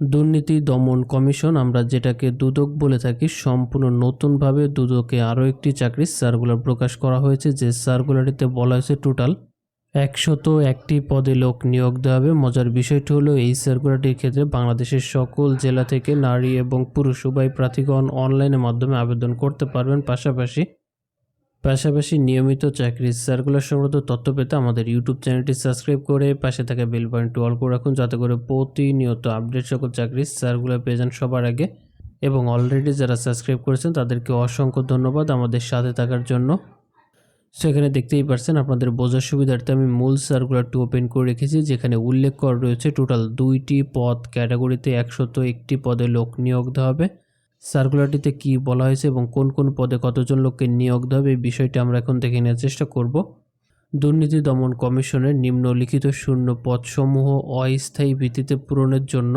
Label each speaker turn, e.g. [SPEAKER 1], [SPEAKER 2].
[SPEAKER 1] দুর্নীতি দমন কমিশন, আমরা যেটাকে দুদক বলে থাকি, সম্পূর্ণ নতুনভাবে দুদকে আরও একটি চাকরির সার্কুলার প্রকাশ করা হয়েছে। যে সার্কুলারটিতে বলা হয়েছে টোটাল 101টি পদে লোক নিয়োগ দেওয়া হবে। মজার বিষয়টি হলো এই সার্কুলারটির ক্ষেত্রে বাংলাদেশের সকল জেলা থেকে নারী এবং পুরুষ উভয় প্রার্থীগণ অনলাইনের মাধ্যমে আবেদন করতে পারবেন। পাশাপাশি নিয়মিত চাকরির সার্কুলার সংক্রান্ত তথ্য পেতে আমাদের ইউটিউব চ্যানেলটি সাবস্ক্রাইব করে পাশে থাকা বেল বাটনটি অল করে রাখুন, যাতে করে প্রতিনিয়ত আপডেট সকল চাকরির সার্কুলার পেয়ে যান সবার আগে। এবং অলরেডি যারা সাবস্ক্রাইব করেছেন তাদেরকে অসংখ্য ধন্যবাদ আমাদের সাথে থাকার জন্য। সেখানে দেখতেই পারছেন, আপনাদের বোঝার সুবিধার্থে আমি মূল সার্কুলারটি ওপেন করে রেখেছি, যেখানে উল্লেখ করা রয়েছে টোটাল 2টি পদ ক্যাটাগরিতে 101টি পদে লোক নিয়োগ দেওয়া হবে। সার্কুলারটিতে কি বলা হয়েছে এবং কোন কোন পদে কতজন লোককে নিয়োগ দেওয়া হবে এই বিষয়টি আমরা এখন দেখে নেওয়ার চেষ্টা করব। দুর্নীতি দমন কমিশনের নিম্নলিখিত শূন্য পদসমূহ অস্থায়ী ভিত্তিতে পূরণের জন্য